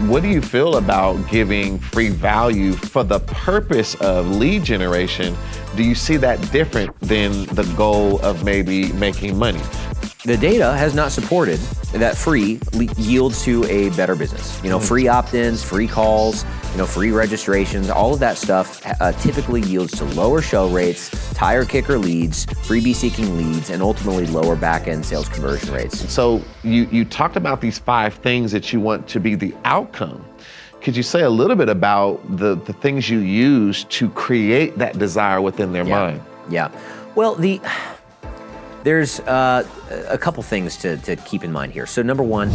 What do you feel about giving free value for the purpose of lead generation? Do you see that different than the goal of maybe making money? The data has not supported that free yields to a better business. Free opt-ins, free calls, free registrations, all of that stuff typically yields to lower show rates, tire kicker leads, freebie seeking leads, and ultimately lower back-end sales conversion rates. So you talked about these 5 things that you want to be the outcome. Could you say a little bit about the things you use to create that desire within their mind? Yeah. Well, there's a couple things to keep in mind here. So number one,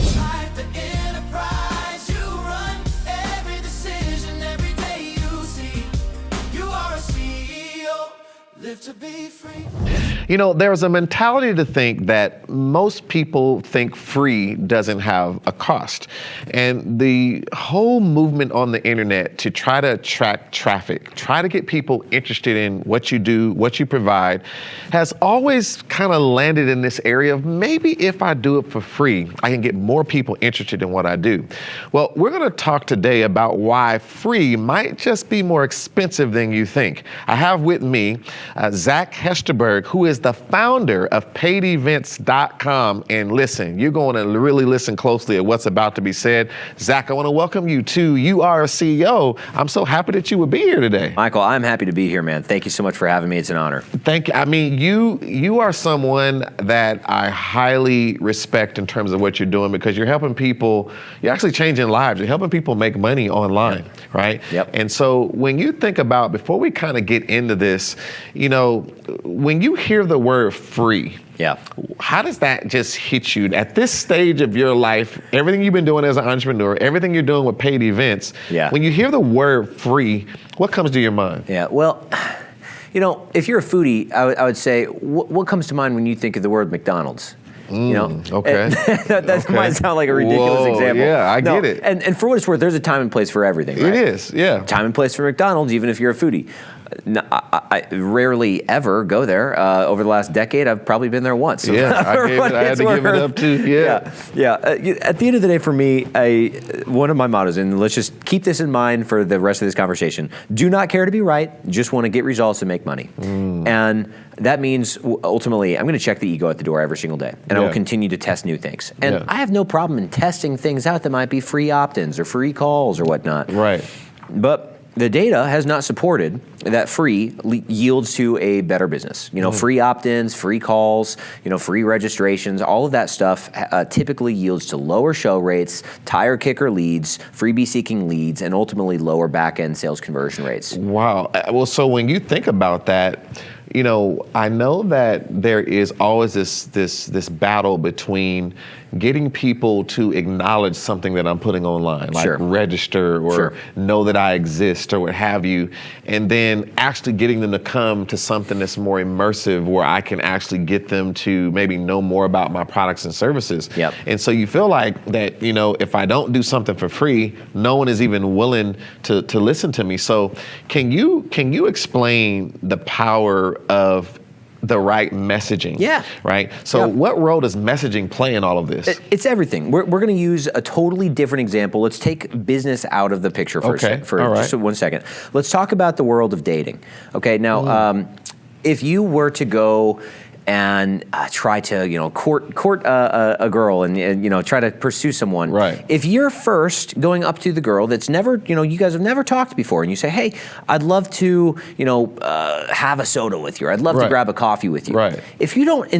there's a mentality to think that most people think free doesn't have a cost. And the whole movement on the internet to try to attract traffic, try to get people interested in what you do, what you provide, has always kind of landed in this area of maybe if I do it for free, I can get more people interested in what I do. Well, we're going to talk today about why free might just be more expensive than you think. I have with me Zach Hesterberg, who is the founder of paidevents.com. And listen, you're going to really listen closely at what's about to be said. Zach, I want to welcome you to You Are a CEO. I'm so happy that you would be here today. Michael, I'm happy to be here, man. Thank you so much for having me. It's an honor. Thank you. I mean, you are someone that I highly respect in terms of what you're doing, because you're helping people, you're actually changing lives. You're helping people make money online, right? Yep. And so when you think about, before we kind of get into this, when you hear the word free, how does that just hit you at this stage of your life? Everything you've been doing as an entrepreneur, everything you're doing with paid events, when you hear the word free, what comes to your mind? Yeah, well, if you're a foodie, I would say, what comes to mind when you think of the word McDonald's? Okay. That might sound like a ridiculous example. Yeah, I get it. And for what it's worth, there's a time and place for everything, right? It is, yeah. Time and place for McDonald's, even if you're a foodie. I rarely ever go there. Over the last decade, I've probably been there once. So I had to give it up too. Yeah. At the end of the day, for me, one of my mottos, and let's just keep this in mind for the rest of this conversation: do not care to be right, just want to get results and make money. And that means ultimately, I'm going to check the ego at the door every single day, and I will continue to test new things. And I have no problem in testing things out that might be free opt-ins or free calls or whatnot. Right. But the data has not supported that free yields to a better business. Free opt-ins, free calls, free registrations, all of that stuff typically yields to lower show rates, tire kicker leads, freebie seeking leads, and ultimately lower back-end sales conversion rates. Wow. Well, so when you think about that, I know that there is always this battle between getting people to acknowledge something that I'm putting online, like register or know that I exist or what have you, and then actually getting them to come to something that's more immersive, where I can actually get them to maybe know more about my products and services. And so you feel like that, if I don't do something for free, no one is even willing to listen to me. So can you explain the power of the right messaging? Right? So what role does messaging play in all of this? It's everything. We're going to use a totally different example. Let's take business out of the picture for just 1 second. Let's talk about the world of dating. Okay, now, if you were to go and try to, court a girl and try to pursue someone. If you're first going up to the girl that's never, you guys have never talked before, and you say, hey, I'd love to, have a soda with you, or I'd love to grab a coffee with you. If you don't,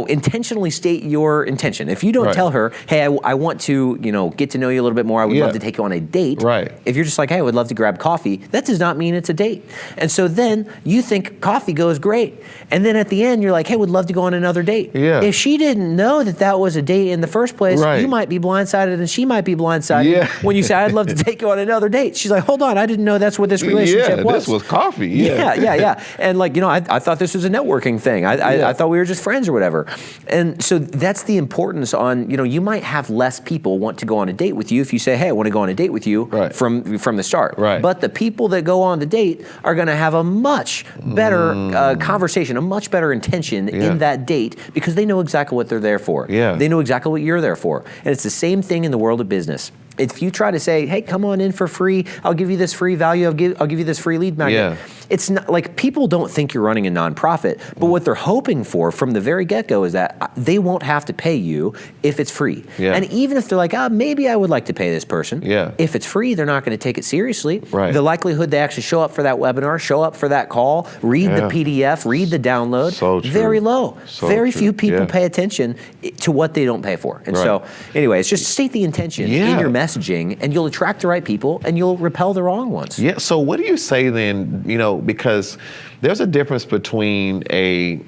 intentionally state your intention, if you don't tell her, hey, I want to, get to know you a little bit more, I would love to take you on a date. If you're just like, hey, I would love to grab coffee, that does not mean it's a date. And so then you think coffee goes great. And then at the end, you're like, hey, would love to go on another date. If she didn't know that was a date in the first place, you might be blindsided and she might be blindsided when you say, I'd love to take you on another date. She's like, hold on, I didn't know that's what this relationship was. This was coffee. And I thought this was a networking thing. I thought we were just friends or whatever. And so that's the importance on, you might have less people want to go on a date with you if you say, hey, I want to go on a date with you from the start. But the people that go on the date are going to have a much better conversation, a much better intention in that date, because they know exactly what they're there for. They know exactly what you're there for. And it's the same thing in the world of business. If you try to say, hey, come on in for free, I'll give you this free value, I'll give you this free lead magnet. It's not like, people don't think you're running a nonprofit, but what they're hoping for from the very get-go is that they won't have to pay you if it's free. And even if they're like, maybe I would like to pay this person, if it's free, they're not going to take it seriously. The likelihood they actually show up for that webinar, show up for that call, read the PDF, read the download, very low. Very few people pay attention to what they don't pay for. And so anyway, it's just state the intention in your messaging, and you'll attract the right people and you'll repel the wrong ones. So what do you say then, because there's a difference between a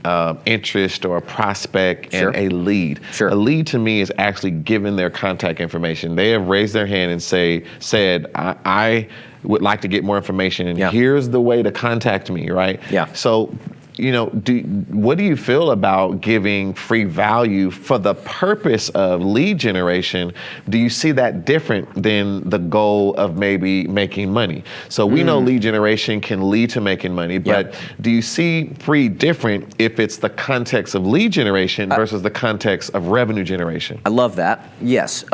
interest or a prospect and a lead. A lead to me is actually giving their contact information. They have raised their hand and said, I would like to get more information, and here's the way to contact me, right? So, what do you feel about giving free value for the purpose of lead generation? Do you see that different than the goal of maybe making money? So we know lead generation can lead to making money, but do you see free different if it's the context of lead generation versus the context of revenue generation? I love that. Yes.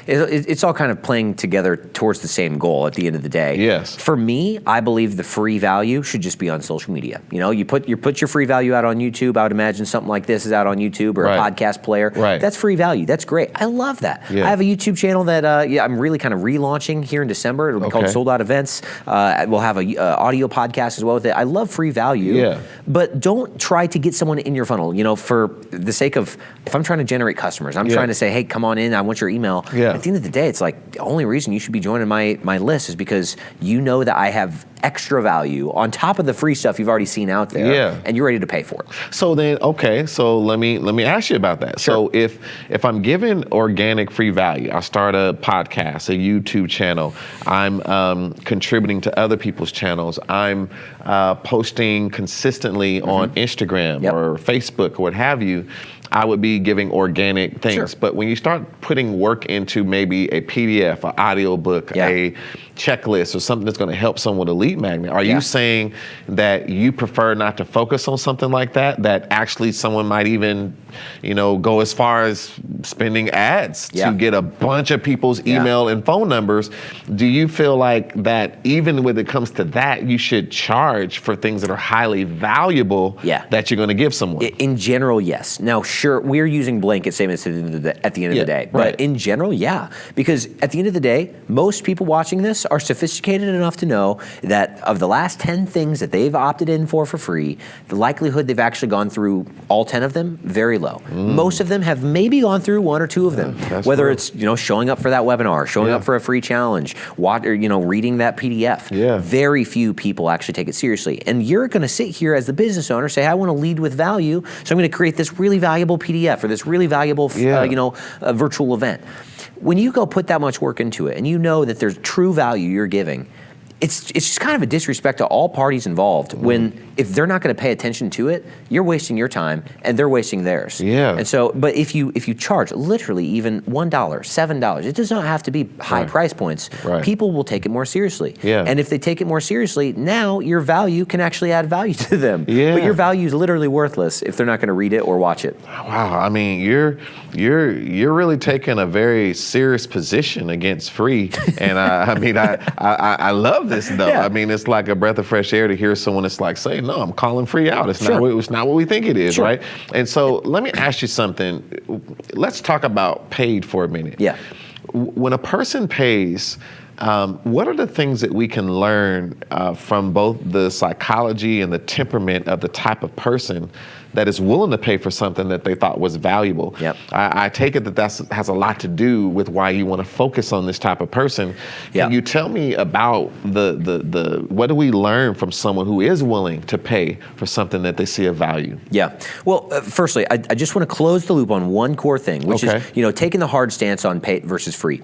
It's all kind of playing together towards the same goal at the end of the day. For me, I believe the free value should just be on social media. You put your free value out on YouTube. I would imagine something like this is out on YouTube or a podcast player. That's free value. That's great. I love that. I have a YouTube channel that I'm really kind of relaunching here in December. It'll be called Sold Out Events. We'll have a audio podcast as well with it. I love free value, but don't try to get someone in your funnel. For the sake of, if I'm trying to generate customers, I'm trying to say, hey, come on in. I want your email. At the end of the day, it's like the only reason you should be joining my list is because you know that I have extra value on top of the free stuff you've already seen out there, and you're ready to pay for it. So then, so let me ask you about that. So if I'm giving organic free value, I start a podcast, a YouTube channel, I'm contributing to other people's channels, I'm posting consistently on Instagram or Facebook or what have you, I would be giving organic things. But when you start putting work into maybe a PDF, an audio book, a checklist, or something that's going to help someone with a lead magnet, are you saying that you prefer not to focus on something like that, that actually someone might even, go as far as spending ads to get a bunch of people's email and phone numbers? Do you feel like that even when it comes to that, you should charge for things that are highly valuable that you're going to give someone? In general, yes. Now, sure, we're using blanket statements at the end of the day, but in general, because at the end of the day, most people watching this are sophisticated enough to know that of the last 10 things that they've opted in for free, the likelihood they've actually gone through all 10 of them, very low. Most of them have maybe gone through one or two of them, whether it's showing up for that webinar, showing up for a free challenge, reading that PDF. Very few people actually take it seriously. And you're going to sit here as the business owner, say, I want to lead with value, so I'm going to create this really valuable PDF or this really valuable virtual event. When you go put that much work into it and you know that there's true value you're giving, it's just kind of a disrespect to all parties involved when if they're not going to pay attention to it, you're wasting your time and they're wasting theirs. And so, but if you charge literally even $1, $7, it does not have to be high price points. People will take it more seriously. And if they take it more seriously, now your value can actually add value to them. But your value is literally worthless if they're not going to read it or watch it. Wow, I mean, you're really taking a very serious position against free, and I love this though. I mean, it's like a breath of fresh air to hear someone that's like saying, no, I'm calling free out. It's not what we think it is, right? And so let me ask you something. Let's talk about paid for a minute. When a person pays, what are the things that we can learn from both the psychology and the temperament of the type of person that is willing to pay for something that they thought was valuable? I take it that has a lot to do with why you want to focus on this type of person. Can you tell me about the what do we learn from someone who is willing to pay for something that they see a value? Well, firstly, I just want to close the loop on one core thing, which is taking the hard stance on paid versus free.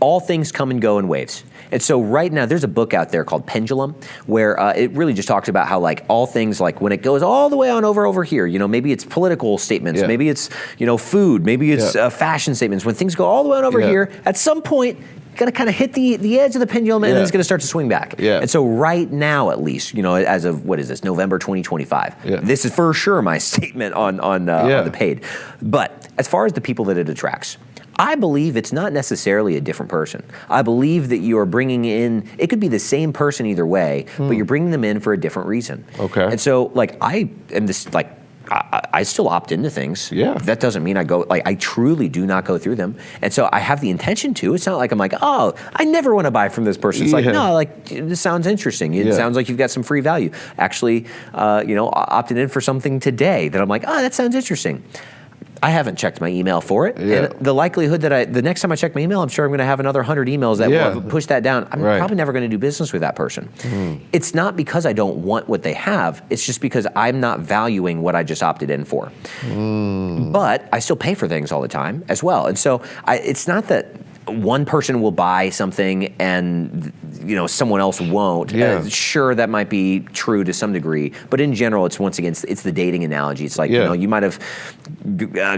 All things come and go in waves. And so right now, there's a book out there called Pendulum, where it really just talks about how like all things, like when it goes all the way on over here, maybe it's political statements, maybe it's, food, maybe it's fashion statements. When things go all the way on over here, at some point, going to kind of hit the edge of the pendulum and then it's going to start to swing back. And so right now, at least, as of, what is this, November 2025, this is for sure my statement on the paid. But as far as the people that it attracts, I believe it's not necessarily a different person. I believe that you are bringing in, it could be the same person either way, but you're bringing them in for a different reason. Okay. And so, like, I am this, like, I still opt into things. Yeah. That doesn't mean I go, like, I truly do not go through them. And so I have the intention to. It's not like I'm like, oh, I never want to buy from this person. It's like, no, like, this sounds interesting. It sounds like you've got some free value. Actually, opted in for something today that I'm like, oh, that sounds interesting. I haven't checked my email for it. Yeah. And the likelihood that the next time I check my email, I'm sure I'm going to have another 100 emails that will push that down. I'm probably never going to do business with that person. It's not because I don't want what they have. It's just because I'm not valuing what I just opted in for. But I still pay for things all the time as well. And so it's not that one person will buy something and someone else won't. Sure, that might be true to some degree, but in general, it's once again it's the dating analogy. It's like you might have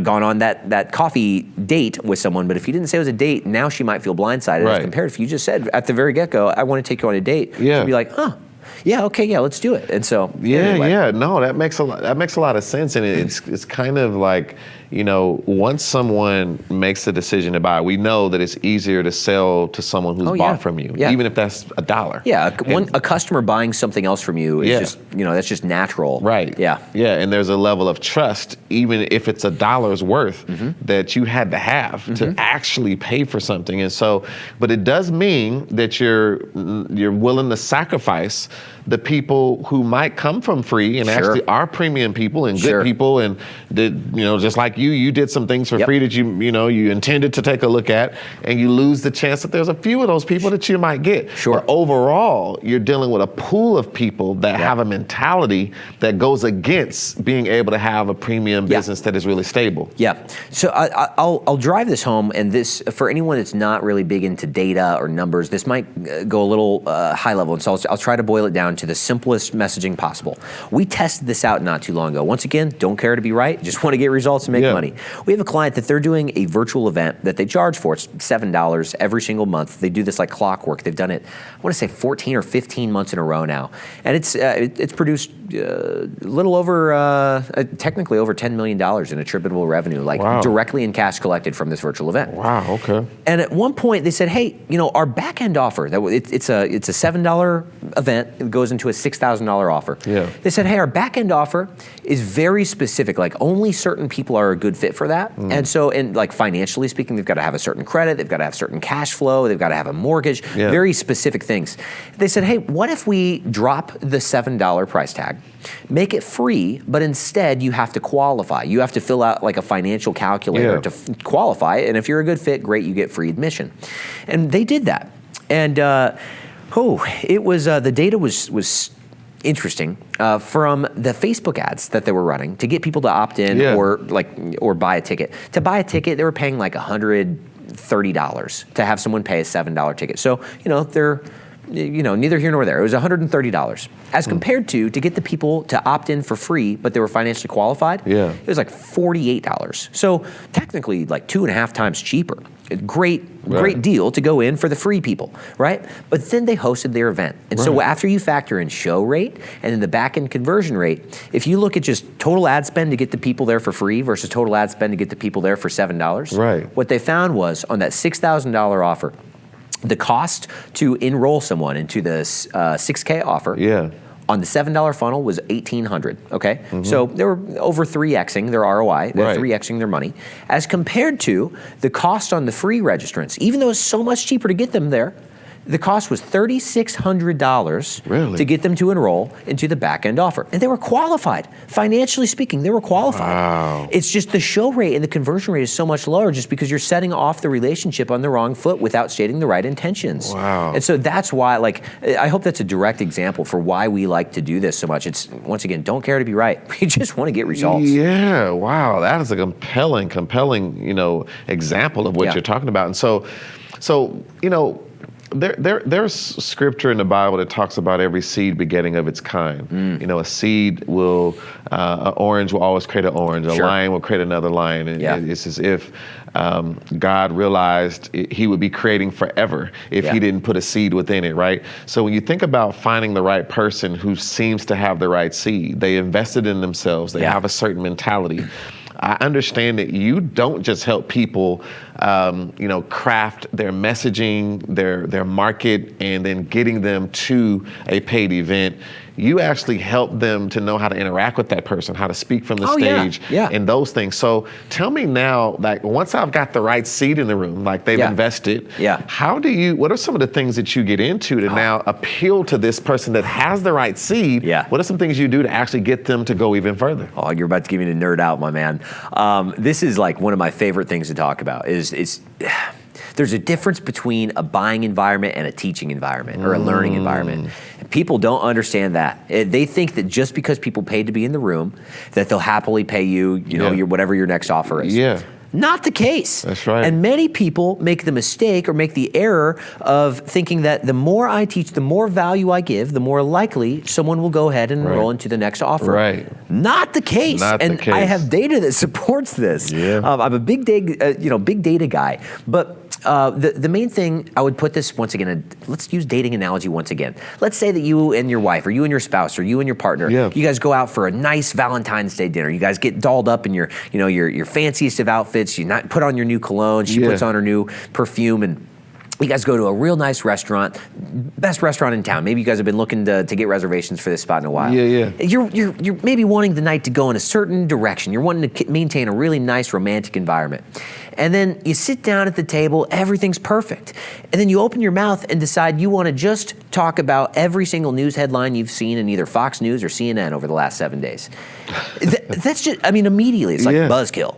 gone on that coffee date with someone, but if you didn't say it was a date, now she might feel blindsided. As compared if you just said at the very get-go, I want to take you on a date, she'd be like, oh. Yeah. Okay. Yeah. Let's do it. And so. No, that makes a lot of sense, and it's kind of like, once someone makes a decision to buy, we know that it's easier to sell to someone who's bought from you, even if that's $1. Yeah. A customer buying something else from you is just, that's just natural. Right. Yeah. Yeah. And there's a level of trust, even if it's $1's worth, that you had to have to actually pay for something. And so, but it does mean that you're willing to sacrifice the people who might come from free and actually are premium people and good people, and just like you did some things for free that you intended to take a look at, and you lose the chance that there's a few of those people that you might get. But overall, you're dealing with a pool of people that have a mentality that goes against being able to have a premium business that is really stable. Yeah. So I'll drive this home, and this, for anyone that's not really big into data or numbers, this might go a little high level, and so I'll try to boil it down to the simplest messaging possible. We tested this out not too long ago. Once again, don't care to be right, just want to get results and make money. We have a client that they're doing a virtual event that they charge for. It's $7 every single month. They do this like clockwork. They've done it, I want to say 14 or 15 months in a row now. And it's produced a little over, technically over $10 million in attributable revenue, directly in cash collected from this virtual event. Wow, okay. And at one point they said, hey, our back end offer, it's a $7 event, it goes into a $6,000 offer. They said, hey, our back end offer is very specific, like only certain people are a good fit for that. And so, like financially speaking, they've got to have a certain credit, they've got to have certain cash flow, they've got to have a mortgage, very specific things. They said, hey, what if we drop the $7 price tag, make it free, but instead you have to qualify. You have to fill out like a financial calculator to qualify, and if you're a good fit, great, you get free admission. And they did that. And it was the data was interesting from the Facebook ads that they were running to get people to opt in or buy a ticket. To buy a ticket, they were paying like $130 to have someone pay a $7 ticket. So they're neither here nor there. It was $130 as compared to get the people to opt in for free, but they were financially qualified. It was like $48. So technically like 2.5 times cheaper. Great deal to go in for the free people, right? But then they hosted their event. And so after you factor in show rate and then the back end conversion rate, if you look at just total ad spend to get the people there for free versus total ad spend to get the people there for $7, what they found was on that $6,000 offer, the cost to enroll someone into the 6K offer on the $7 funnel was $1,800, okay? So they were over 3Xing their ROI, they're 3Xing their money, as compared to the cost on the free registrants. Even though it's so much cheaper to get them there, the cost was $3,600 to get them to enroll into the back-end offer. And they were qualified. Financially speaking, they were qualified. It's just the show rate and the conversion rate is so much lower just because you're setting off the relationship on the wrong foot without stating the right intentions. And so that's why, I hope that's a direct example for why we like to do this so much. It's, once again, don't care to be right. We just want to get results. Yeah, wow. That is a compelling, example of what you're talking about. And so there's scripture in the Bible that talks about every seed begetting of its kind. A seed will, an orange will always create an orange. A lion will create another lion. And it's as if God realized he would be creating forever if he didn't put a seed within it, right? So when you think about finding the right person who seems to have the right seed, they invested in themselves, they have a certain mentality. I understand that you don't just help people craft their messaging, their market, and then getting them to a paid event. You actually help them to know how to interact with that person, how to speak from the stage, and those things. So tell me now, like once I've got the right seat in the room, like they've invested, what are some of the things that you get into to now appeal to this person that has the right seed? What are some things you do to actually get them to go even further? Oh, you're about to give me the nerd out, my man. This is like one of my favorite things to talk about is there's a difference between a buying environment and a teaching environment or a learning environment. People don't understand that. They think that just because people paid to be in the room, that they'll happily pay you, your whatever your next offer is. Not the case. That's right. And many people make the mistake or make the error of thinking that the more I teach, the more value I give, the more likely someone will go ahead and enroll into the next offer. Right. Not the case. Not and the case. I have data that supports this. I'm a big data guy. But the main thing, I would put this once again, let's use dating analogy once again. Let's say that you and your wife, or you and your spouse, or you and your partner, you guys go out for a nice Valentine's Day dinner. You guys get dolled up in your fanciest of outfits. You put on your new cologne. She puts on her new perfume, and you guys go to a real nice restaurant, best restaurant in town. Maybe you guys have been looking to get reservations for this spot in a while. You're maybe wanting the night to go in a certain direction. You're wanting to maintain a really nice romantic environment. And then you sit down at the table, everything's perfect. And then you open your mouth and decide you want to just talk about every single news headline you've seen in either Fox News or CNN over the last 7 days. That's just, immediately it's like buzzkill.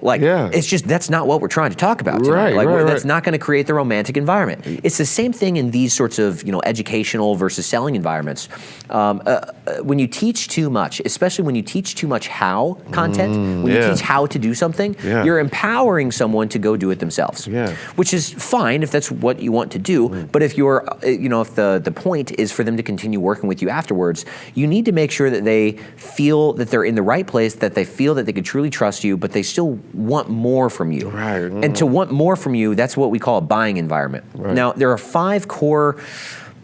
It's just, that's not what we're trying to talk about tonight. That's not going to create the romantic environment. It's the same thing in these sorts of, educational versus selling environments. When you teach too much, especially when you teach too much how content, when you teach how to do something, you're empowering someone to go do it themselves, which is fine if that's what you want to do. But if you're, if the point is for them to continue working with you afterwards, you need to make sure that they feel that they're in the right place, that they feel that they could truly trust you, but they still want more from you. And to want more from you, that's what we call a buying environment. Now, there are 5 core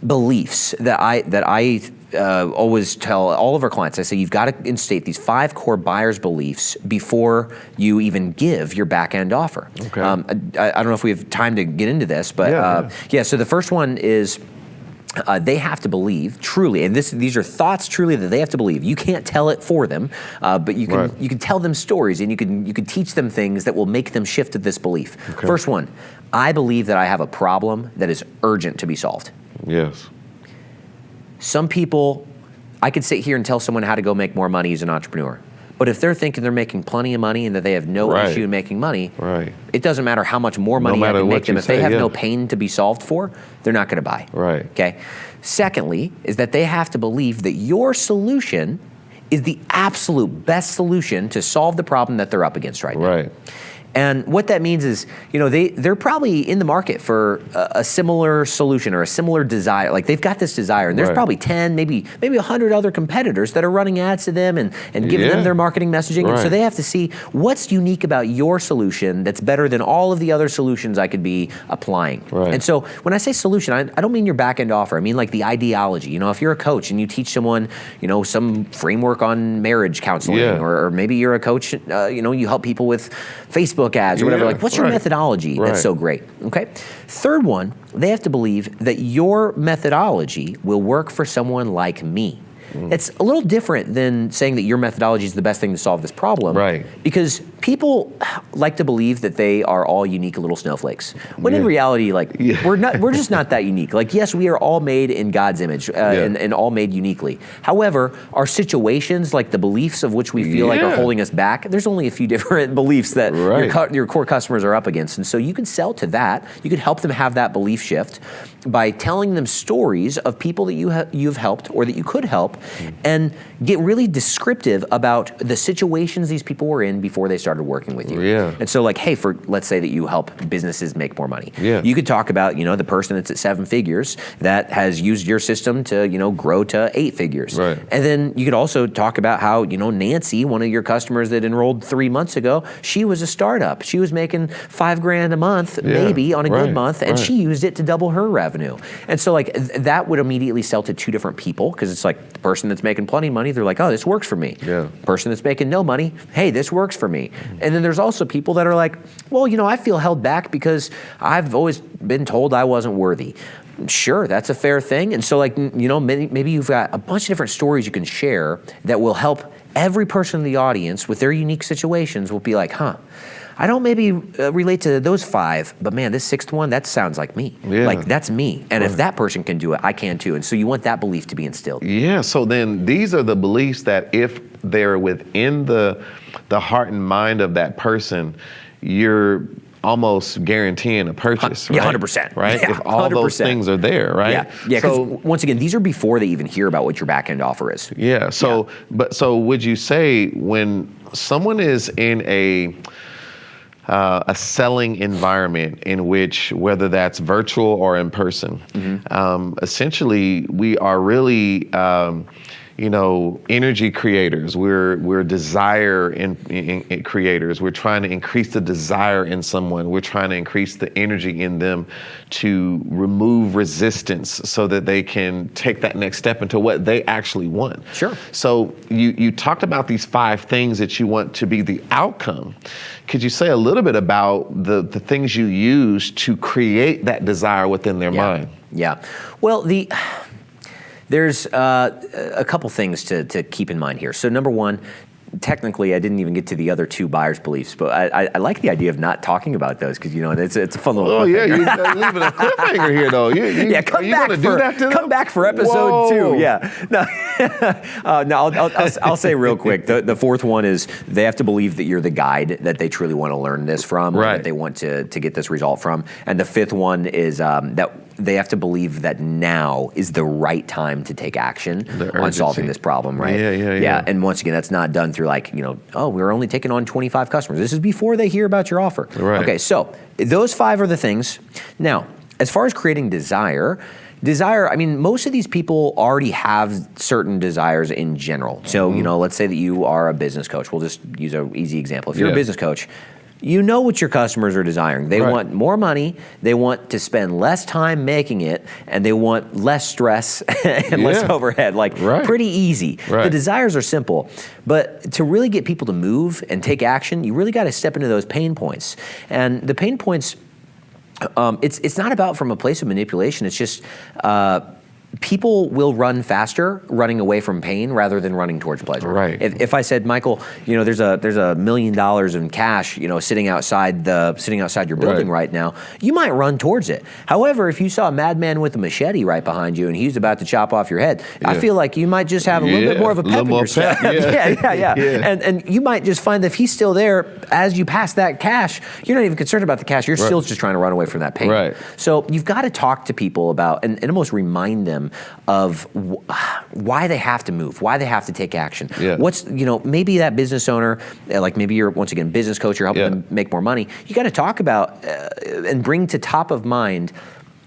beliefs that I always tell all of our clients. I say you've got to instate these 5 core buyer's beliefs before you even give your back end offer. I don't know if we have time to get into this, but so the first one is they have to believe truly, and these are thoughts truly that they have to believe. You can't tell it for them, but you can tell them stories, and you can teach them things that will make them shift to this belief. First one, I believe that I have a problem that is urgent to be solved. Some people, I could sit here and tell someone how to go make more money as an entrepreneur. But if they're thinking they're making plenty of money and that they have no issue in making money, it doesn't matter how much more money I can make them. If they have no pain to be solved for, they're not going to buy. Okay. Secondly, is that they have to believe that your solution is the absolute best solution to solve the problem that they're up against right now. And what that means is, they're probably in the market for a similar solution or a similar desire. Like they've got this desire, and there's probably 10, maybe 100 other competitors that are running ads to them and giving them their marketing messaging. And so they have to see what's unique about your solution that's better than all of the other solutions I could be applying. And so when I say solution, I don't mean your back end offer. I mean like the ideology. If you're a coach and you teach someone, some framework on marriage counseling, or maybe you're a coach, you help people with Facebook ads or whatever, what's your methodology that's so great? Okay. Third one, they have to believe that your methodology will work for someone like me. It's a little different than saying that your methodology is the best thing to solve this problem. Because people like to believe that they are all unique little snowflakes. When in reality, we're just not that unique. Yes, we are all made in God's image and all made uniquely. However, our situations, like the beliefs of which we feel like are holding us back, there's only a few different beliefs that your core customers are up against. And so you can sell to that. You can help them have that belief shift by telling them stories of people that you've helped or that you could help, and get really descriptive about the situations these people were in before they started working with you. And so hey, let's say that you help businesses make more money. You could talk about, the person that's at 7 figures that has used your system to, grow to 8 figures. And then you could also talk about how, Nancy, one of your customers that enrolled 3 months ago, she was a startup. She was making $5,000 a month, maybe on a good month, and she used it to double her revenue. And so that would immediately sell to 2 different people, because it's the person that's making plenty of money, money, they're like, oh, this works for me. Yeah. Person that's making no money, hey, this works for me. And then there's also people that are like, well, I feel held back because I've always been told I wasn't worthy. Sure, that's a fair thing. And so maybe you've got a bunch of different stories you can share that will help every person in the audience with their unique situations will be like, I don't maybe relate to those 5, but man, this 6th one, that sounds like me. Yeah. Like that's me. And if that person can do it, I can too. And so you want that belief to be instilled. Yeah, so then these are the beliefs that if they're within the heart and mind of that person, you're almost guaranteeing a purchase, right? Yeah, 100%. Right? Yeah, if all 100%. Those things are there, right? Yeah, because once again, these are before they even hear about what your back-end offer is. Yeah, so would you say when someone is in a selling environment in which, whether that's virtual or in person, essentially we are really energy creators. We're desire in creators. We're trying to increase the desire in someone. We're trying to increase the energy in them to remove resistance so that they can take that next step into what they actually want. Sure. So you talked about these 5 things that you want to be the outcome. Could you say a little bit about the things you use to create that desire within their mind? Yeah. Well, there's a couple things to keep in mind here. So number one, technically, I didn't even get to the other 2 buyers' beliefs, but I like the idea of not talking about those because it's a fun little. Oh yeah, you're leaving a cliffhanger here though. Come back for episode 2. Yeah. No, I'll say real quick. The 4th one is they have to believe that you're the guide that they truly want to learn this from, right? That they want to get this result from, and the 5th one is that they have to believe that now is the right time to take action on solving this problem, right? Yeah. And once again, that's not done through we're only taking on 25 customers. This is before they hear about your offer. Right. Okay, so those 5 are the things. Now, as far as creating desire, I mean, most of these people already have certain desires in general. So, let's say that you are a business coach. We'll just use an easy example. If you're a business coach, you know what your customers are desiring. They want more money, they want to spend less time making it, and they want less stress and less overhead. Pretty easy. Right. The desires are simple. But to really get people to move and take action, you really got to step into those pain points. And the pain points, it's not about from a place of manipulation. It's just people will run faster running away from pain rather than running towards pleasure. Right. If I said, Michael, there's $1 million in cash, sitting outside your building right now, you might run towards it. However, if you saw a madman with a machete right behind you and he's about to chop off your head, I feel like you might just have a little bit more of a pep in your step. Yeah. And you might just find that if he's still there as you pass that cash, you're not even concerned about the cash. You're still just trying to run away from that pain. Right. So you've got to talk to people about and almost remind them of why they have to move, why they have to take action. Yeah. What's, maybe that business owner, like maybe you're, once again, business coach, you're helping them make more money. You got to talk about and bring to top of mind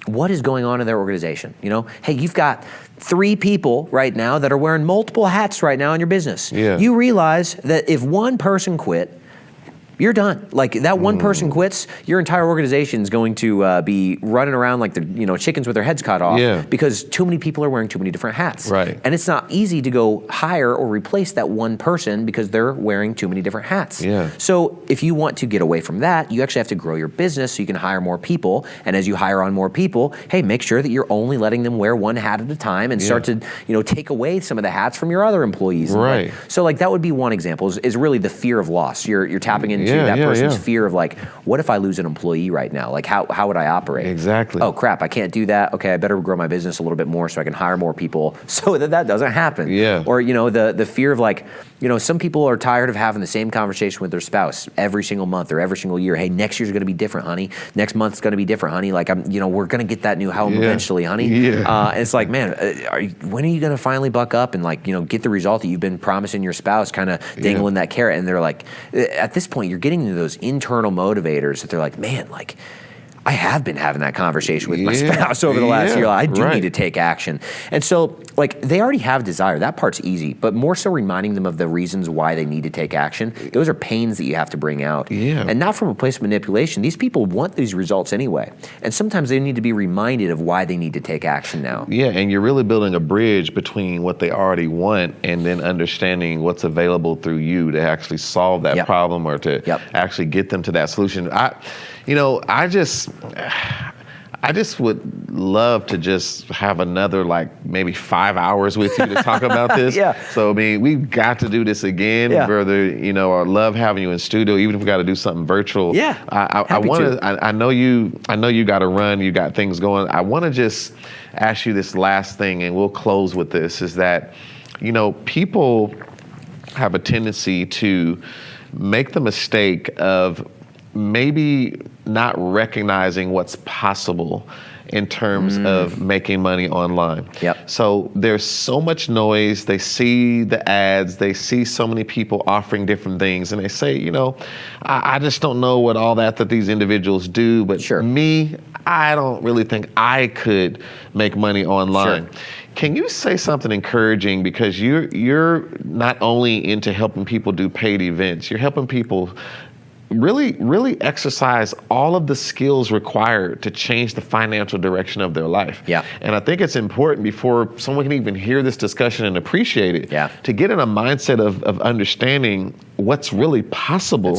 what is going on in their organization. Hey, you've got 3 people right now that are wearing multiple hats right now in your business. Yeah. You realize that if one person quit, you're done. Like that one person quits, your entire organization is going to be running around like the chickens with their heads cut off because too many people are wearing too many different hats. Right. And it's not easy to go hire or replace that one person because they're wearing too many different hats. Yeah. So if you want to get away from that, you actually have to grow your business so you can hire more people. And as you hire on more people, hey, make sure that you're only letting them wear one hat at a time and start to take away some of the hats from your other employees. Right. So that would be one example is really the fear of loss. You're tapping into that person's fear of what if I lose an employee right now? Like how would I operate? Exactly. Oh crap, I can't do that. Okay, I better grow my business a little bit more so I can hire more people so that doesn't happen. Yeah. Or the fear of some people are tired of having the same conversation with their spouse every single month or every single year. Hey, next year's going to be different, honey. Next month's going to be different, honey. We're going to get that new home eventually, honey. Yeah. And it's like, man, when are you going to finally buck up and get the result that you've been promising your spouse, kind of dangling that carrot? And they're like, at this point, you're getting into those internal motivators that they're like, man, I have been having that conversation with my spouse over the last year. I do need to take action. And so, like, they already have desire. That part's easy. But more so reminding them of the reasons why they need to take action. Those are pains that you have to bring out. Yeah. And not from a place of manipulation. These people want these results anyway. And sometimes they need to be reminded of why they need to take action now. Yeah, and you're really building a bridge between what they already want and then understanding what's available through you to actually solve that problem or to actually get them to that solution. I just would love to just have another maybe 5 hours with you to talk about this. So I mean, we've got to do this again, brother. I love having you in studio, even if we got to do something virtual. I know you got to run. You got things going. I want to just ask you this last thing, and we'll close with this: is that people have a tendency to make the mistake of maybe not recognizing what's possible in terms of making money online. So there's so much noise. They see the ads. They see so many people offering different things, and they say, I just don't know what all that these individuals do. But me, I don't really think I could make money online. Can you say something encouraging, because you're not only into helping people do paid events, you're helping people really exercise all of the skills required to change the financial direction of their life. And I think it's important, before someone can even hear this discussion and appreciate it, to get in a mindset of understanding what's really possible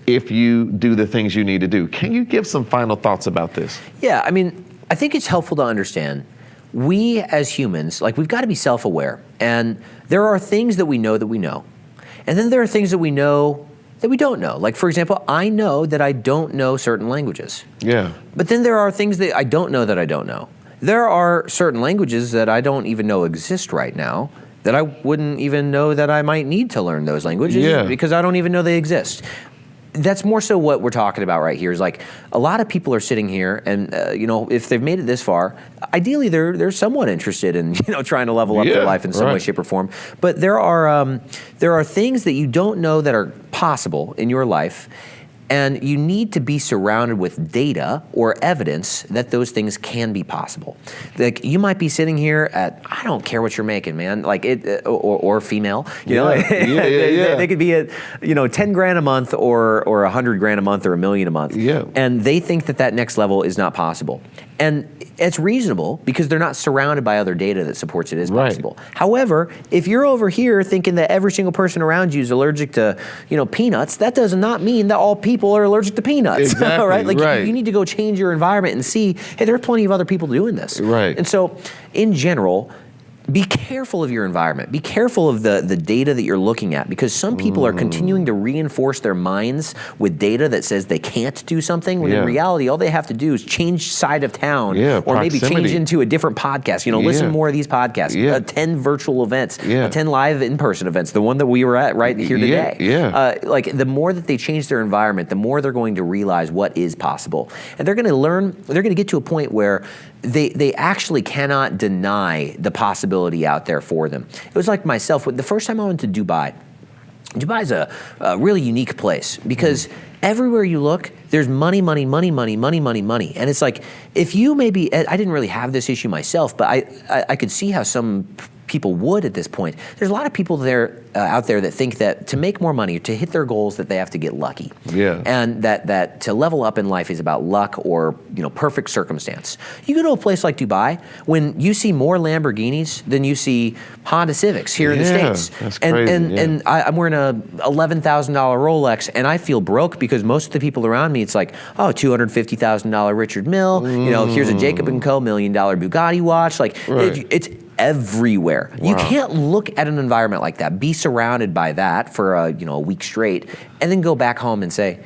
if you do the things you need to do. Can you give some final thoughts about this? Yeah, I mean, I think it's helpful to understand we as humans, we've got to be self-aware. And there are things that we know. And then there are things that we know that we don't know. Like, for example, I know that I don't know certain languages. But then there are things that I don't know that I don't know. There are certain languages that I don't even know exist right now, that I wouldn't even know that I might need to learn those languages because I don't even know they exist. That's more so what we're talking about right here, is a lot of people are sitting here and, if they've made it this far, ideally they're somewhat interested in, trying to level up their life in some way, shape, or form. But there are things that you don't know that are possible in your life, and you need to be surrounded with data or evidence that those things can be possible. You might be sitting here at, I don't care what you're making, man, or female, they could be at, 10 grand a month or 100 grand a month or $1 million a month. And they think that next level is not possible. And it's reasonable because they're not surrounded by other data that supports it as possible. However, if you're over here thinking that every single person around you is allergic to, peanuts, that does not mean that all people are allergic to peanuts. You need to go change your environment and see, hey, there are plenty of other people doing this. And so, in general, be careful of your environment. Be careful of the data that you're looking at, because some people are continuing to reinforce their minds with data that says they can't do something, when in reality, all they have to do is change side of town, or maybe change into a different podcast. Listen to more of these podcasts, attend virtual events, attend live in-person events, the one that we were at right here today. The more that they change their environment, the more they're going to realize what is possible. And they're going to learn, they're going to get to a point where they actually cannot deny the possibility out there for them. It was like myself, the first time I went to Dubai. Dubai's a really unique place, because everywhere you look, there's money. And it's like, if you maybe, I didn't really have this issue myself, but I could see how some people would at this point. There's a lot of people out there that think that to make more money, to hit their goals, that they have to get lucky. And that to level up in life is about luck or perfect circumstance. You go to a place like Dubai, when you see more Lamborghinis than you see Honda Civics here in the States. That's crazy. And I'm wearing a $11,000 Rolex, and I feel broke because most of the people around me, it's like, oh, $250,000 Richard Mille, here's a Jacob & Co. $1 million Bugatti watch. It's everywhere. You can't look at an environment like that, be surrounded by that for a week straight, and then go back home and say,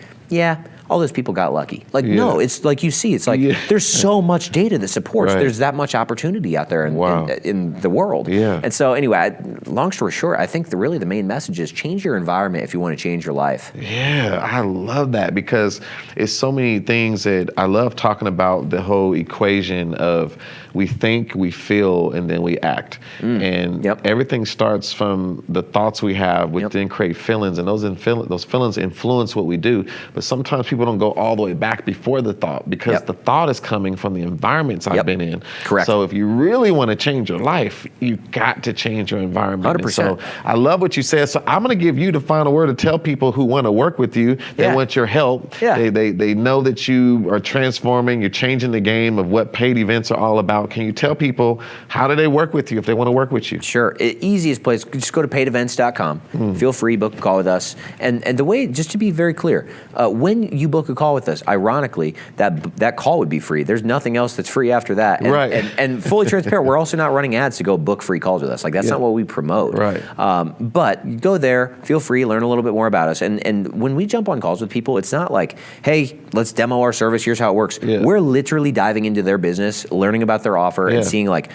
all those people got lucky. No, it's like you see, it's like there's so much data that supports there's that much opportunity out there in the world. And so anyway, long story short, I think really the main message is change your environment if you want to change your life. I love that, because it's so many things that I love talking about, the whole equation of we think, we feel, and then we act. And everything starts from the thoughts we have, which then create feelings, and those feelings influence what we do. But sometimes people people don't go all the way back before the thought, because the thought is coming from the environments I've been in. Correct. So if you really want to change your life, you got to change your environment. 100%. And so I love what you said. So I'm going to give you the final word to tell people who want to work with you, they want your help. They know that you are transforming, you're changing the game of what paid events are all about. Can you tell people, how do they work with you if they want to work with you? Sure. Easiest place, just go to paidevents.com. Feel free, book a call with us. And the way, just to be very clear, when you book a call with us, ironically, that call would be free. There's nothing else that's free after that. And, and fully transparent, we're also not running ads to go book free calls with us. Like, that's not what we promote. But go there, feel free, learn a little bit more about us. And when we jump on calls with people, it's not like, hey, let's demo our service, here's how it works. We're literally diving into their business, learning about their offer, and seeing, like,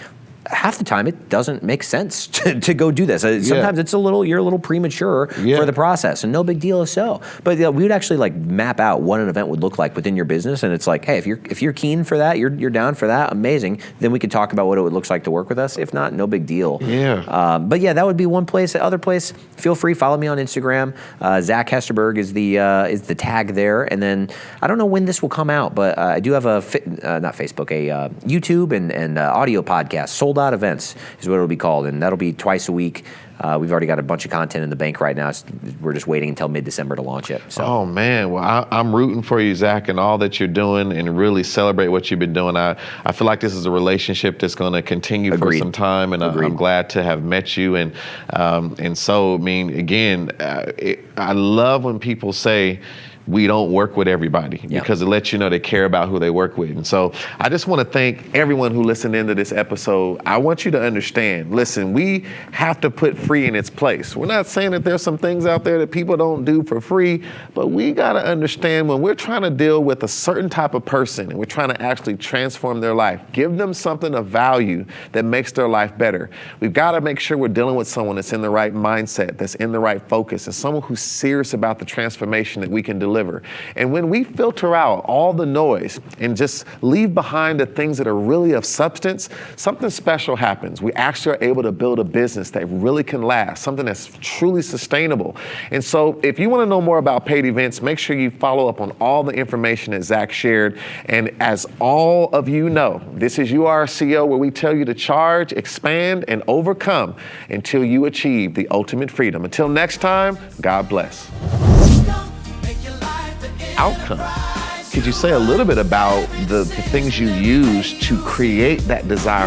half the time it doesn't make sense to go do this. Sometimes it's you're a little premature for the process, and no big deal if so. But we would actually like map out what an event would look like within your business, and it's like, hey, if you're keen for that, you're down for that, amazing. Then we could talk about what it would look like to work with us. If not, no big deal. But yeah, that would be one place. The other place, feel free, follow me on Instagram. Zach Hesterberg is the tag there. And then I don't know when this will come out, but I do have not Facebook, a YouTube and audio podcast. Sold Out Events is what it'll be called, and that'll be twice a week. We've already got a bunch of content in the bank right now. We're just waiting until mid-December to launch it. So. Oh, man. Well, I'm rooting for you, Zach, and all that you're doing, and really celebrate what you've been doing. I feel like this is a relationship that's going to continue for some time, and I'm glad to have met you. And so, I mean, again, I love when people say, we don't work with everybody, because it lets you know they care about who they work with. And so I just want to thank everyone who listened into this episode. I want you to understand, listen, we have to put free in its place. We're not saying that there's some things out there that people don't do for free, but we got to understand, when we're trying to deal with a certain type of person and we're trying to actually transform their life, give them something of value that makes their life better, we've got to make sure we're dealing with someone that's in the right mindset, that's in the right focus, and someone who's serious about the transformation that we can deliver. And when we filter out all the noise and just leave behind the things that are really of substance, something special happens. We actually are able to build a business that really can last, something that's truly sustainable. And so if you want to know more about paid events, make sure you follow up on all the information that Zach shared. And as all of you know, this is You Are a CEO, where we tell you to charge, expand, and overcome until you achieve the ultimate freedom. Until next time, God bless. Outcome. Could you say a little bit about the things you use to create that desire